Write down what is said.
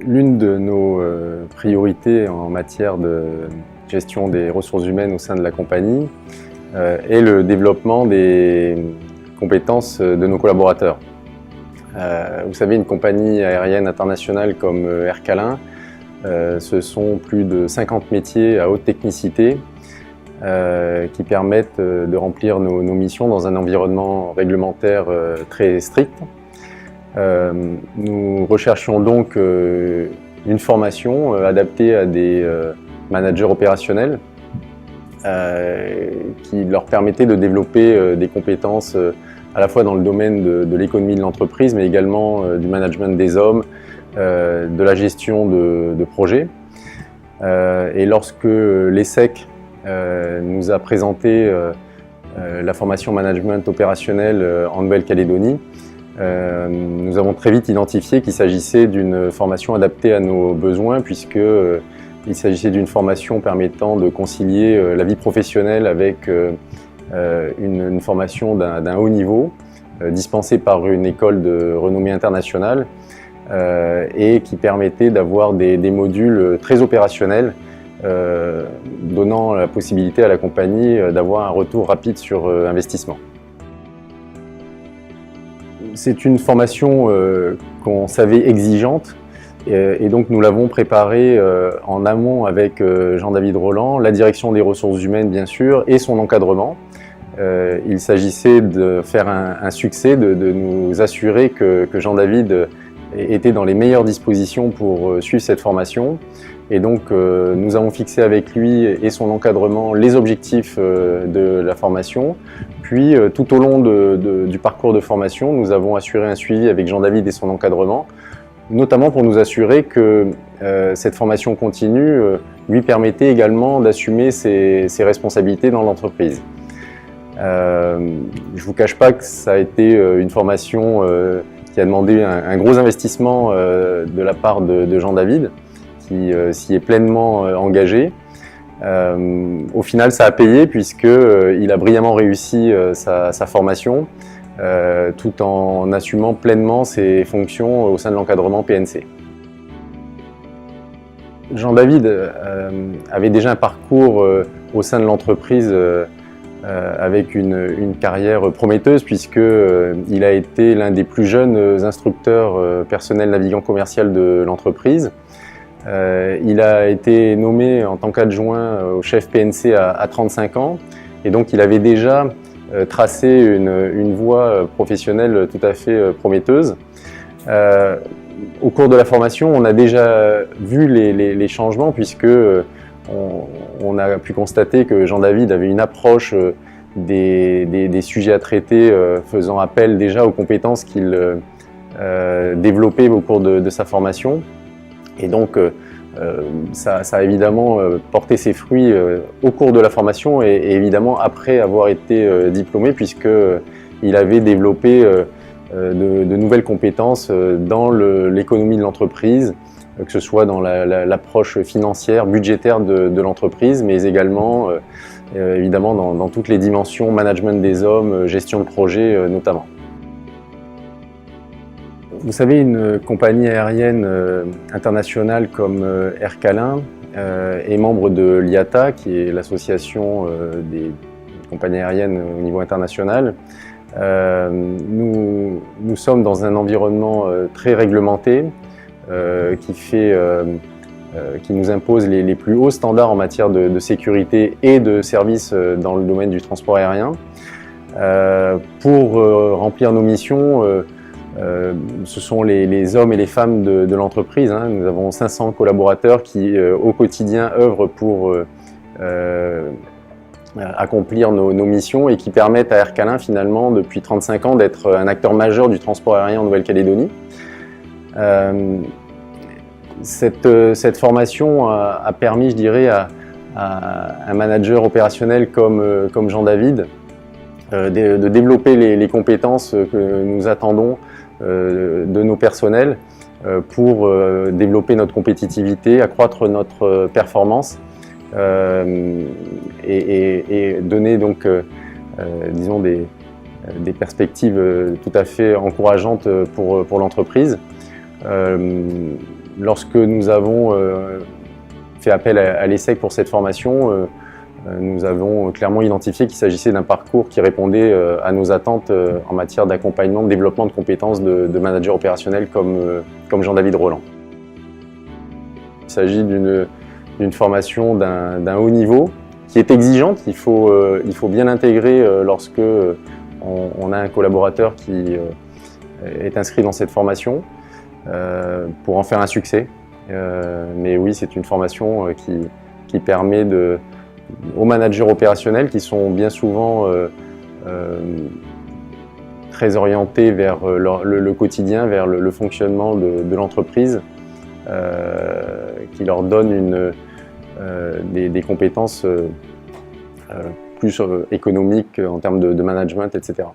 L'une de nos priorités en matière de gestion des ressources humaines au sein de la compagnie est le développement des compétences de nos collaborateurs. Vous savez, une compagnie aérienne internationale comme Air Calin, ce sont plus de 50 métiers à haute technicité qui permettent de remplir nos missions dans un environnement réglementaire très strict. Nous recherchions donc une formation adaptée à des managers opérationnels qui leur permettait de développer des compétences à la fois dans le domaine de l'économie de l'entreprise, mais également du management des hommes, de la gestion de projets. Et lorsque l'ESSEC nous a présenté la formation management opérationnel en Nouvelle-Calédonie, nous avons très vite identifié qu'il s'agissait d'une formation adaptée à nos besoins, puisqu'il s'agissait d'une formation permettant de concilier la vie professionnelle avec une formation d'un haut niveau, dispensée par une école de renommée internationale et qui permettait d'avoir des modules très opérationnels, donnant la possibilité à la compagnie d'avoir un retour rapide sur investissement. C'est une formation qu'on savait exigeante et donc nous l'avons préparée en amont avec Jean-David Roland, la direction des ressources humaines bien sûr et son encadrement. Il s'agissait de faire un succès, de nous assurer que Jean-David était dans les meilleures dispositions pour suivre cette formation. Et donc nous avons fixé avec lui et son encadrement les objectifs de la formation. Puis tout au long du parcours de formation, nous avons assuré un suivi avec Jean-David et son encadrement, notamment pour nous assurer que cette formation continue lui permettait également d'assumer ses responsabilités dans l'entreprise. Je ne vous cache pas que ça a été une formation qui a demandé un gros investissement de la part de Jean-David, qui s'y est pleinement engagé. Au final, ça a payé puisqu'il a brillamment réussi sa formation tout en assumant pleinement ses fonctions au sein de l'encadrement PNC. Jean-David avait déjà un parcours au sein de l'entreprise avec une carrière prometteuse puisqu'il a été l'un des plus jeunes instructeurs personnel navigant commercial de l'entreprise. Il a été nommé en tant qu'adjoint au chef PNC à 35 ans et donc il avait déjà tracé une voie professionnelle tout à fait prometteuse. Au cours de la formation, on a déjà vu les changements puisque on a pu constater que Jean-David avait une approche des sujets à traiter faisant appel déjà aux compétences qu'il développait au cours de sa formation. Et donc ça a évidemment porté ses fruits au cours de la formation et évidemment après avoir été diplômé puisqu'il avait développé de nouvelles compétences dans l'économie de l'entreprise, que ce soit dans l'approche financière, budgétaire de l'entreprise, mais également évidemment dans toutes les dimensions, management des hommes, gestion de projet notamment. Vous savez, une compagnie aérienne internationale comme Air Calin est membre de l'IATA, qui est l'association des compagnies aériennes au niveau international. Nous sommes dans un environnement très réglementé qui nous impose les plus hauts standards en matière de sécurité et de service dans le domaine du transport aérien. Pour remplir nos missions, ce sont les hommes et les femmes de l'entreprise. Nous avons 500 collaborateurs qui, au quotidien, œuvrent pour accomplir nos missions et qui permettent à Air Calin, finalement, depuis 35 ans, d'être un acteur majeur du transport aérien en Nouvelle-Calédonie. Cette formation a permis, je dirais, à un manager opérationnel comme Jean-David de développer les compétences que nous attendons de nos personnels pour développer notre compétitivité, accroître notre performance et donner donc disons des perspectives tout à fait encourageantes pour l'entreprise. Lorsque nous avons fait appel à l'ESSEC pour cette formation, nous avons clairement identifié qu'il s'agissait d'un parcours qui répondait à nos attentes en matière d'accompagnement, de développement de compétences de managers opérationnels comme Jean-David Roland. Il s'agit d'une formation d'un haut niveau qui est exigeante. Il faut bien l'intégrer lorsque on a un collaborateur qui est inscrit dans cette formation pour en faire un succès. Mais oui, c'est une formation qui permet aux managers opérationnels qui sont bien souvent très orientés vers le quotidien, vers le fonctionnement de l'entreprise, qui leur donne des compétences plus économiques en termes de management, etc.